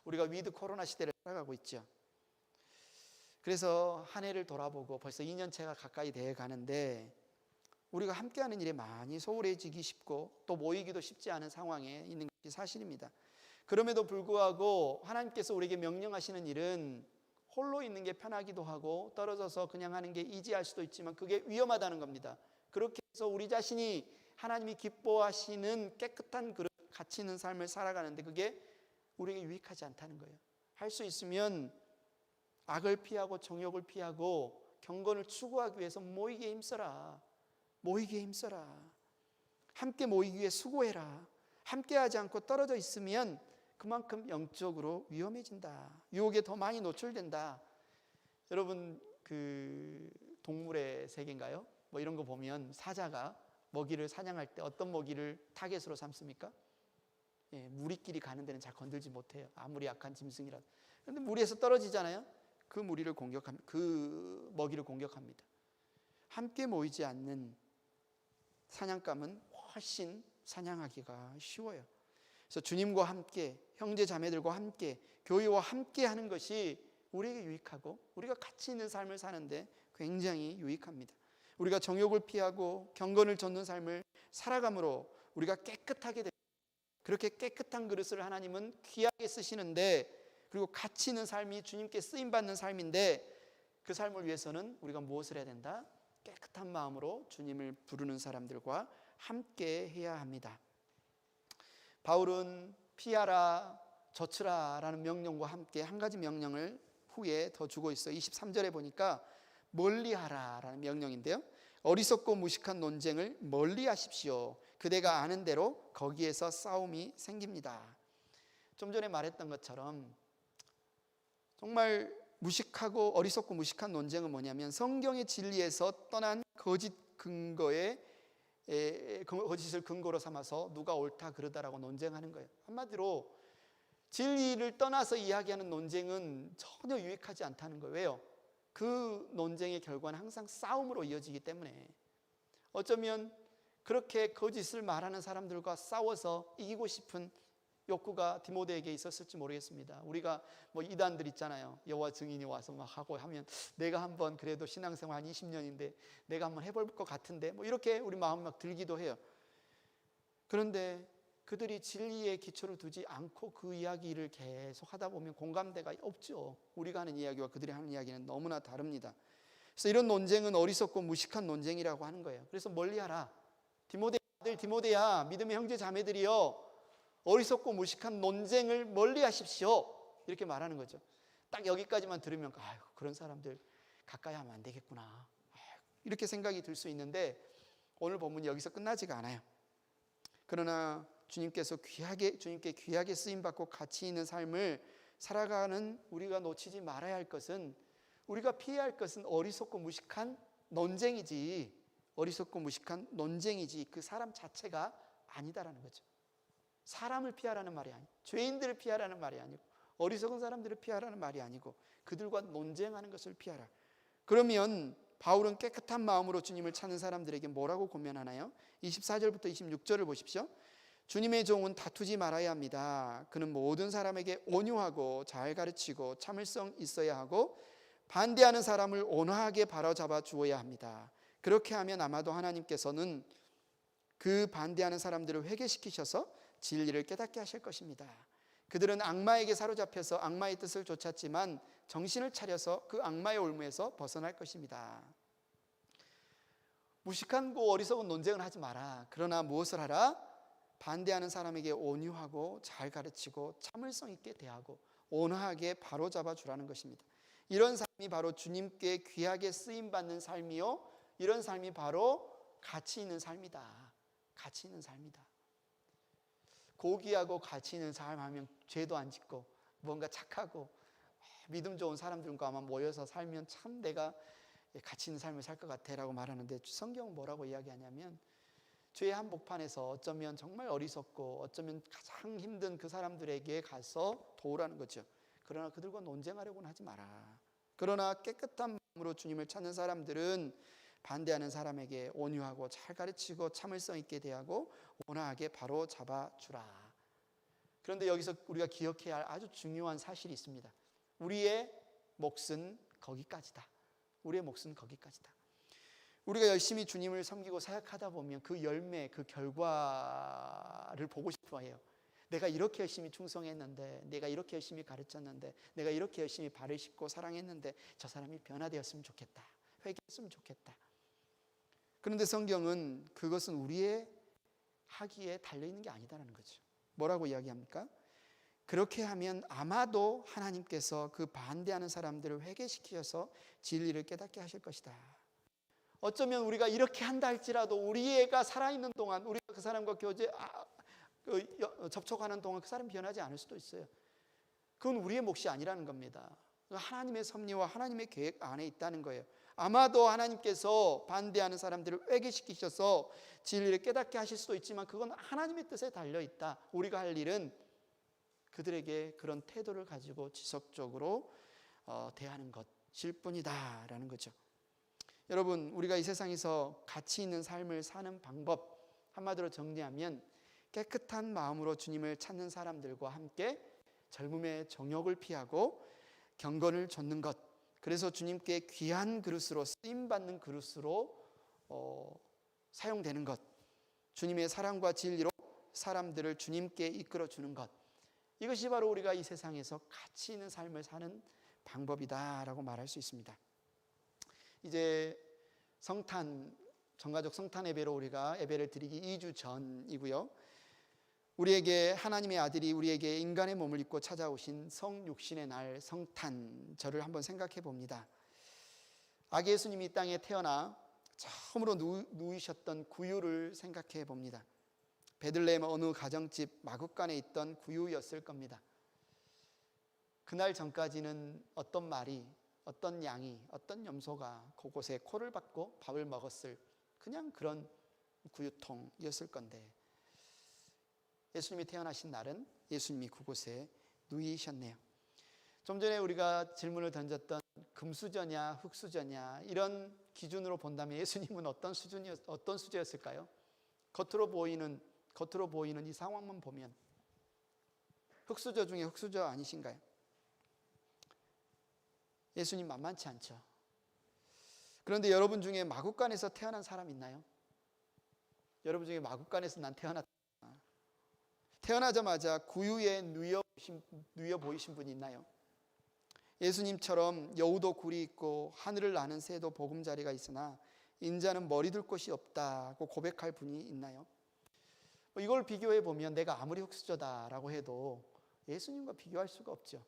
우리가 위드 코로나 시대를 살아가고 있죠. 그래서 한 해를 돌아보고 벌써 2년째가 가까이 돼 가는데 우리가 함께하는 일에 많이 소홀해지기 쉽고 또 모이기도 쉽지 않은 상황에 있는 것이 사실입니다. 그럼에도 불구하고 하나님께서 우리에게 명령하시는 일은 홀로 있는 게 편하기도 하고 떨어져서 그냥 하는 게 이지할 수도 있지만 그게 위험하다는 겁니다. 그렇게 해서 우리 자신이 하나님이 기뻐하시는 깨끗한 그릇, 가치 있는 삶을 살아가는데 그게 우리에게 유익하지 않다는 거예요. 할 수 있으면 악을 피하고 정욕을 피하고 경건을 추구하기 위해서 모이기에 힘써라. 모이기에 힘써라. 함께 모이기 위해 수고해라. 함께하지 않고 떨어져 있으면 그만큼 영적으로 위험해진다. 유혹에 더 많이 노출된다. 여러분 그 동물의 세계인가요? 뭐 이런 거 보면 사자가 먹이를 사냥할 때 어떤 먹이를 타겟으로 삼습니까? 무리끼리 가는 데는 잘 건들지 못해요. 아무리 약한 짐승이라도. 그런데 무리에서 떨어지잖아요. 그 무리를 공격합니다. 그 먹이를 공격합니다. 함께 모이지 않는 사냥감은 훨씬 사냥하기가 쉬워요. 그래서 주님과 함께, 형제 자매들과 함께, 교회와 함께 하는 것이 우리에게 유익하고 우리가 가치 있는 삶을 사는데 굉장히 유익합니다. 우리가 정욕을 피하고 경건을 좇는 삶을 살아감으로 우리가 깨끗하게 됩니다. 그렇게 깨끗한 그릇을 하나님은 귀하게 쓰시는데 그리고 가치 있는 삶이 주님께 쓰임받는 삶인데 그 삶을 위해서는 우리가 무엇을 해야 된다? 깨끗한 마음으로 주님을 부르는 사람들과 함께 해야 합니다. 바울은 피하라, 젖으라 라는 명령과 함께 한 가지 명령을 후에 더 주고 있어요. 23절에 보니까 멀리하라 라는 명령인데요. 어리석고 무식한 논쟁을 멀리하십시오. 그대가 아는 대로 거기에서 싸움이 생깁니다. 좀 전에 말했던 것처럼 정말 무식하고 어리석고 무식한 논쟁은 뭐냐면 성경의 진리에서 떠난 거짓 근거에 거짓을 근거로 삼아서 누가 옳다 그르다라고 논쟁하는 거예요. 한마디로 진리를 떠나서 이야기하는 논쟁은 전혀 유익하지 않다는 거예요. 왜요? 그 논쟁의 결과는 항상 싸움으로 이어지기 때문에 어쩌면 그렇게 거짓을 말하는 사람들과 싸워서 이기고 싶은 욕구가 디모데에게 있었을지 모르겠습니다. 우리가 뭐 이단들 있잖아요. 여호와 증인이 와서 막 하고 하면 내가 한번 그래도 신앙생활 한 20년인데 내가 한번 해볼 것 같은데 뭐 이렇게 우리 마음이 막 들기도 해요. 그런데 그들이 진리에 기초를 두지 않고 그 이야기를 계속 하다 보면 공감대가 없죠. 우리가 하는 이야기와 그들이 하는 이야기는 너무나 다릅니다. 그래서 이런 논쟁은 어리석고 무식한 논쟁이라고 하는 거예요. 그래서 멀리하라. 디모데 아들 디모데야, 믿음의 형제 자매들이여, 어리석고 무식한 논쟁을 멀리하십시오. 이렇게 말하는 거죠. 딱 여기까지만 들으면 아유, 그런 사람들 가까이 하면 안 되겠구나. 아유, 이렇게 생각이 들 수 있는데 오늘 본문이 여기서 끝나지가 않아요. 그러나 주님께 귀하게 쓰임받고 가치 있는 삶을 살아가는 우리가 놓치지 말아야 할 것은, 우리가 피해야 할 것은 어리석고 무식한 논쟁이지, 그 사람 자체가 아니다라는 거죠. 사람을 피하라는 말이 아니고, 죄인들을 피하라는 말이 아니고, 어리석은 사람들을 피하라는 말이 아니고, 그들과 논쟁하는 것을 피하라. 그러면 바울은 깨끗한 마음으로 주님을 찾는 사람들에게 뭐라고 권면하나요? 24절부터 26절을 보십시오. 주님의 종은 다투지 말아야 합니다. 그는 모든 사람에게 온유하고 잘 가르치고 참을성 있어야 하고 반대하는 사람을 온화하게 바로잡아 주어야 합니다. 그렇게 하면 아마도 하나님께서는 그 반대하는 사람들을 회개시키셔서 진리를 깨닫게 하실 것입니다. 그들은 악마에게 사로잡혀서 악마의 뜻을 쫓았지만 정신을 차려서 그 악마의 올무에서 벗어날 것입니다. 무식하고 어리석은 논쟁을 하지 마라. 그러나 무엇을 하라? 반대하는 사람에게 온유하고 잘 가르치고 참을성 있게 대하고 온화하게 바로잡아 주라는 것입니다. 이런 삶이 바로 주님께 귀하게 쓰임받는 삶이요, 이런 삶이 바로 가치 있는 삶이다. 가치 있는 삶이다. 고귀하고 가치 있는 삶 하면 죄도 안 짓고 뭔가 착하고 믿음 좋은 사람들과만 모여서 살면 참 내가 가치 있는 삶을 살 것 같아 라고 말하는데, 성경은 뭐라고 이야기하냐면 죄의 한복판에서 어쩌면 정말 어리석고 어쩌면 가장 힘든 그 사람들에게 가서 도우라는 거죠. 그러나 그들과 논쟁하려고는 하지 마라. 그러나 깨끗한 마음으로 주님을 찾는 사람들은 반대하는 사람에게 온유하고 잘 가르치고 참을성 있게 대하고 온화하게 바로 잡아주라. 그런데 여기서 우리가 기억해야 할 아주 중요한 사실이 있습니다. 우리의 몫은 거기까지다. 우리의 몫은 거기까지다. 우리가 열심히 주님을 섬기고 사역하다 보면 그 열매, 그 결과를 보고 싶어 해요. 내가 이렇게 열심히 충성했는데, 내가 이렇게 열심히 가르쳤는데, 내가 이렇게 열심히 발을 씻고 사랑했는데 저 사람이 변화되었으면 좋겠다. 회개했으면 좋겠다. 그런데 성경은 그것은 우리의 하기에 달려있는 게 아니다라는 거죠. 뭐라고 이야기합니까? 그렇게 하면 아마도 하나님께서 그 반대하는 사람들을 회개시키셔서 진리를 깨닫게 하실 것이다. 어쩌면 우리가 이렇게 한다 할지라도 우리 애가 살아있는 동안, 우리가 그 사람과 접촉하는 동안 그 사람이 변하지 않을 수도 있어요. 그건 우리의 몫이 아니라는 겁니다. 하나님의 섭리와 하나님의 계획 안에 있다는 거예요. 아마도 하나님께서 반대하는 사람들을 회개시키셔서 진리를 깨닫게 하실 수도 있지만 그건 하나님의 뜻에 달려있다. 우리가 할 일은 그들에게 그런 태도를 가지고 지속적으로 대하는 것일 뿐이다 라는 거죠. 여러분, 우리가 이 세상에서 가치 있는 삶을 사는 방법, 한마디로 정리하면 깨끗한 마음으로 주님을 찾는 사람들과 함께 젊음의 정욕을 피하고 경건을 좇는 것, 그래서 주님께 귀한 그릇으로, 쓰임받는 그릇으로 사용되는 것, 주님의 사랑과 진리로 사람들을 주님께 이끌어주는 것, 이것이 바로 우리가 이 세상에서 가치 있는 삶을 사는 방법이다라고 말할 수 있습니다. 이제 성탄, 전가족 성탄 예배로 우리가 예배를 드리기 2주 전이고요. 우리에게 하나님의 아들이 우리에게 인간의 몸을 입고 찾아오신 성육신의 날 성탄절을 한번 생각해 봅니다. 아기 예수님이 이 땅에 태어나 처음으로 누이셨던 구유를 생각해 봅니다. 베들레헴 어느 가정집 마구간에 있던 구유였을 겁니다. 그날 전까지는 어떤 말이, 어떤 양이, 어떤 염소가 그곳에 코를 박고 밥을 먹었을 그냥 그런 구유통이었을 건데, 예수님이 태어나신 날은 예수님이 그곳에 누이셨네요. 좀 전에 우리가 질문을 던졌던 금수저냐 흙수저냐 이런 기준으로 본다면 예수님은 어떤 수저였을까요? 겉으로 보이는 이 상황만 보면 흙수저 중에 흙수저 아니신가요? 예수님 만만치 않죠. 그런데 여러분 중에 마구간에서 태어난 사람 있나요? 여러분 중에 마구간에서 난 태어나자마자 구유에 누여 보이신 분이 있나요? 예수님처럼 여우도 굴이 있고 하늘을 나는 새도 보금자리가 있으나 인자는 머리 둘 곳이 없다고 고백할 분이 있나요? 이걸 비교해 보면 내가 아무리 흙수저다라고 해도 예수님과 비교할 수가 없죠.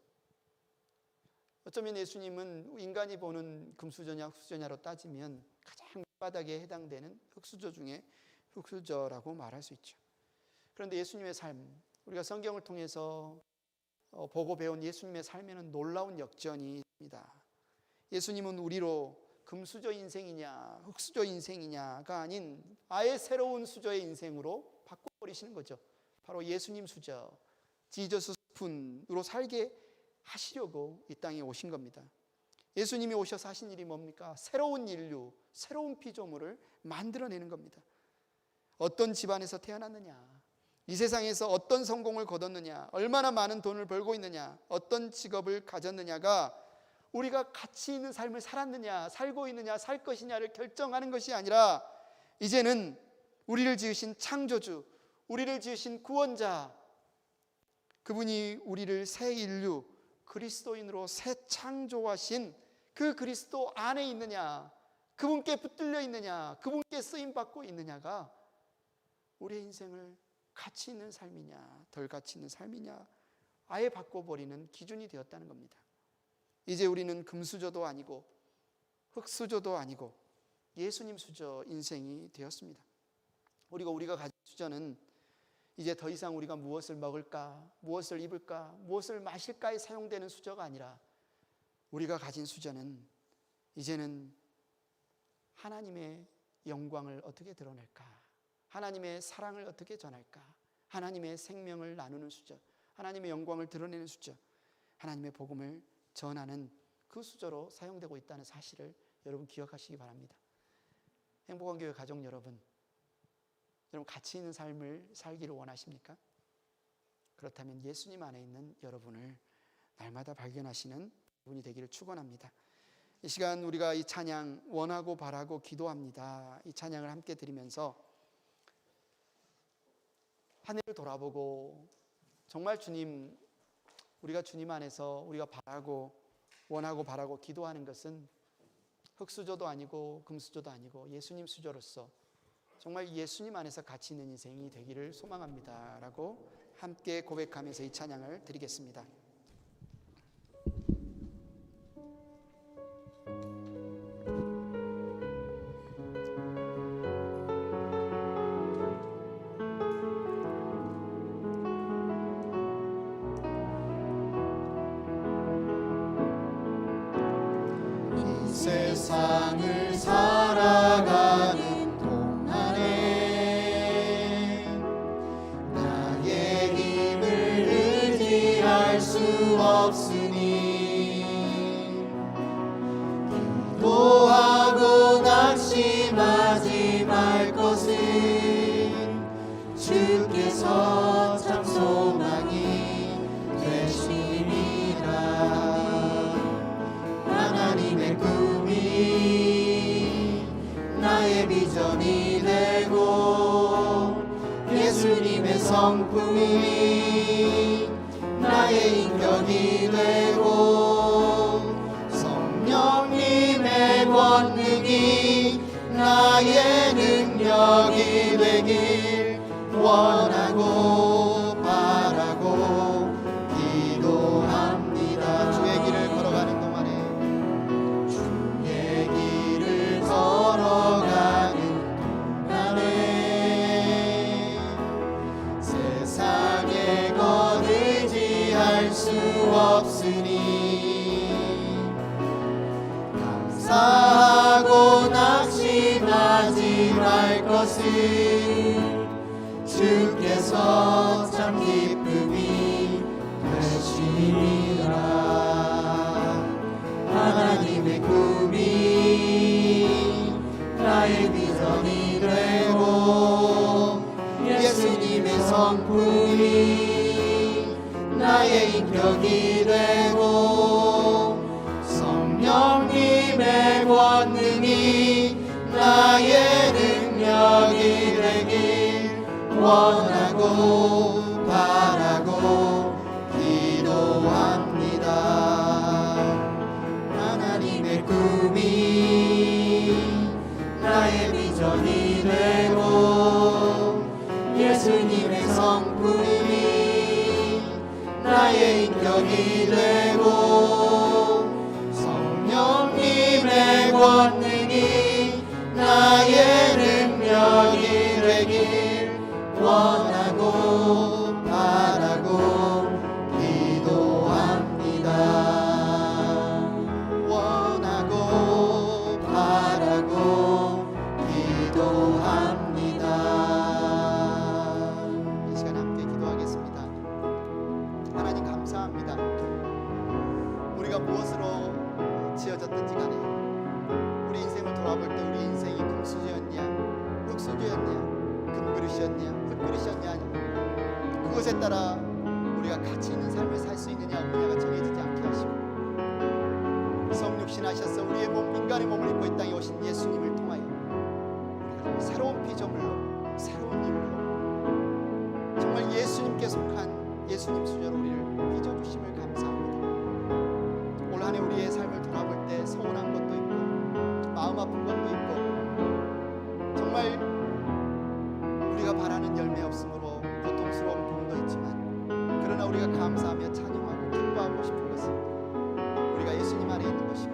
어쩌면 예수님은 인간이 보는 금수저냐 흙수저냐로 따지면 가장 바닥에 해당되는 흙수저 중에 흙수저라고 말할 수 있죠. 그런데 예수님의 삶, 우리가 성경을 통해서 보고 배운 예수님의 삶에는 놀라운 역전이 있습니다. 예수님은 우리로 금수저 인생이냐 흙수저 인생이냐가 아닌 아예 새로운 수저의 인생으로 바꿔버리시는 거죠. 바로 예수님 수저, 지저스 스푼으로 살게 하시려고 이 땅에 오신 겁니다. 예수님이 오셔서 하신 일이 뭡니까? 새로운 인류, 새로운 피조물을 만들어내는 겁니다. 어떤 집안에서 태어났느냐, 이 세상에서 어떤 성공을 거뒀느냐, 얼마나 많은 돈을 벌고 있느냐, 어떤 직업을 가졌느냐가 우리가 가치 있는 삶을 살았느냐, 살고 있느냐, 살 것이냐를 결정하는 것이 아니라 이제는 우리를 지으신 창조주, 우리를 지으신 구원자, 그분이 우리를 새 인류, 그리스도인으로 새 창조하신 그 그리스도 안에 있느냐, 그분께 붙들려 있느냐, 그분께 쓰임받고 있느냐가 우리의 인생을 가치 있는 삶이냐 덜 가치 있는 삶이냐 아예 바꿔버리는 기준이 되었다는 겁니다. 이제 우리는 금수저도 아니고 흙수저도 아니고 예수님 수저 인생이 되었습니다. 우리가 가진 수저는 이제 더 이상 우리가 무엇을 먹을까, 무엇을 입을까, 무엇을 마실까에 사용되는 수저가 아니라 우리가 가진 수저는 이제는 하나님의 영광을 어떻게 드러낼까, 하나님의 사랑을 어떻게 전할까, 하나님의 생명을 나누는 수저, 하나님의 영광을 드러내는 수저, 하나님의 복음을 전하는 그 수저로 사용되고 있다는 사실을 여러분 기억하시기 바랍니다. 행복한 교회 가족 여러분 가치 있는 삶을 살기를 원하십니까? 그렇다면 예수님 안에 있는 여러분을 날마다 발견하시는 분이 되기를 축원합니다. 이 시간 우리가 이 찬양 원하고 바라고 기도합니다, 이 찬양을 함께 드리면서 한 해를 돌아보고 정말 주님, 우리가 주님 안에서 우리가 바라고 원하고 바라고 기도하는 것은 흙수저도 아니고 금수저도 아니고 예수님 수저로서 정말 예수님 안에서 가치 있는 인생이 되기를 소망합니다 라고 함께 고백하면서 이 찬양을 드리겠습니다. 세상을 살아가는 동안에 나의 힘을 의지할 수 없으니 기도하고 낙심하지 말 것은 주께서 참 소망이 되심이라. 하나님의 꿈이 나의 비전이 되고 예수님의 성품이 나의 인격이 되고 성령님의 권능이 나의 능력이 되길 원하고 바라고 기도합니다. 주의 길을 걸어가는 동안에 주의 길을 걸어가는 동안에 세상의 것 의지할 수 없으니 감사하고 낙심하지 말 것은 주께서 참 기쁨이 되심이라. 하나님의 꿈이 나의 비전이 되고 예수님의 성품이 나의 인격이 되고 성령님의 권능이 나의 능력이 되길 원하고 바라고 기도합니다. 하나님의 꿈이 나의 비전이 되고 예수님의 성품이 나의 인격이 되고 성령님의 권능이 나의 능력이 되길 원하고 바라고 기도합니다. 원하고 바라고 기도합니다. 이 시간 함께 기도하겠습니다. 하나님 감사합니다. 우리가 무엇으로 지어졌든지 간에 우리 인생을 돌아볼 때 우리 인생이 금수저였냐 흙수저였냐 금그릇이었냐 흙그릇이었냐 그것에 따라 우리가 가치 있는 삶을 살 수 있느냐 없느냐가 정해지지 않게 하시고 성육신하셔서 우리의 몸 인간의 몸을 입고 이 땅에 오신 예수님을 통하여 우리가 새로운 피조물로 새로운 일로 정말 예수님께 속한 예수님 수저로 우리를 빚어주심을 감사합니다. 올 한 해 우리의 삶을 돌아볼 때 서운한 것도 있고 마음 아픈 것도 있고 정말 우리가 바라는 열매 없으므로 고통스러운 부분도 있지만 그러나 우리가 감사하며 찬양하고 기뻐하고 싶은 것은 우리가 예수님 안에 있는 것이고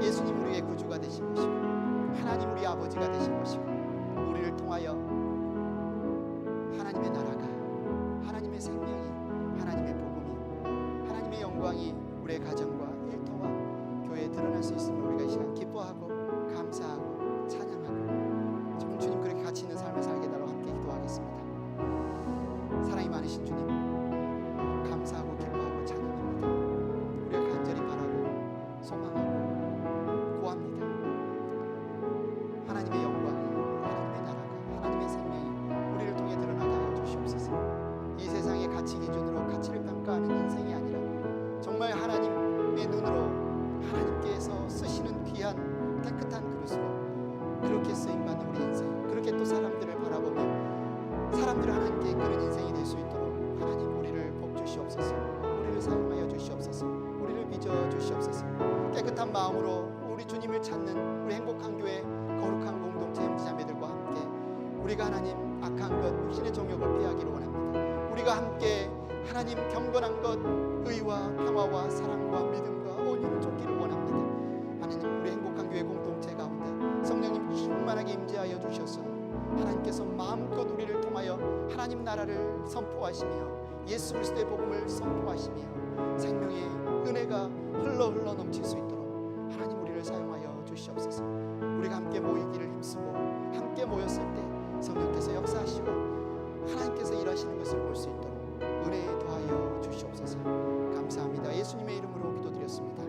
예수님 우리의 구주가 되신 것이고 하나님 우리 아버지가 되신 것이고 우리를 통하여 하나님의 나라가 하나님의 생명이 하나님의 복음이 하나님의 영광이 우리의 가정과 일터와 교회에 드러날 수 있음을 우리가 이 시간 기뻐하고 감사하고 찬양하고 정말 주님 그렇게 가치 있는 삶을 살게 달라고 함께 기도하겠습니다. 사랑이 많으신 주님 감사하고 기뻐하고 찬양합니다. 우리가 간절히 바라고 소망하고 구합니다. 하나님의 영광이 하나님의 나라가 하나님의 생명이 우리를 통해 드러나게 하여 주시옵소서. 이 세상의 가치 기준으로 가치를 평가하는 인생이 아니라 정말 하나님의 눈으로 하나님께서 쓰시는 귀한 깨끗한 그릇으로 그렇게 쓰임받는 우리 인생 그렇게 또 사람들을 바라보며 사람들을 하나님께 이끄는 인생이 될 수 있도록 하나님 우리를 복 주시옵소서. 우리를 사용하여 주시옵소서. 우리를 빚어 주시옵소서. 깨끗한 마음으로 우리 주님을 찾는 우리 행복한 교회 거룩한 공동체 형제자매들과 함께 우리가 하나님 악한 것 육신의 정욕을 피하기를 원합니다. 우리가 함께 하나님 경건한 것 의와 평화와 사랑과 믿음과 온유를 쫓기를 원합니다. 하나님 우리 행복한 교회 공동체 가운데 성령님 충만하게 임재하여 주셔서 하나님께서 마음껏 우리를 통하여 하나님 나라를 선포하시며 예수 그리스도의 복음을 선포하시며 생명의 은혜가 흘러 넘칠 수 있도록 하나님 우리를 사용하여 주시옵소서. 우리가 함께 모이기를 힘쓰고 함께 모였을 때 성령께서 역사하시고 하나님께서 일하시는 것을 볼 수 있도록 은혜에 더하여 주시옵소서. 감사합니다. 예수님의 이름으로 기도드렸습니다.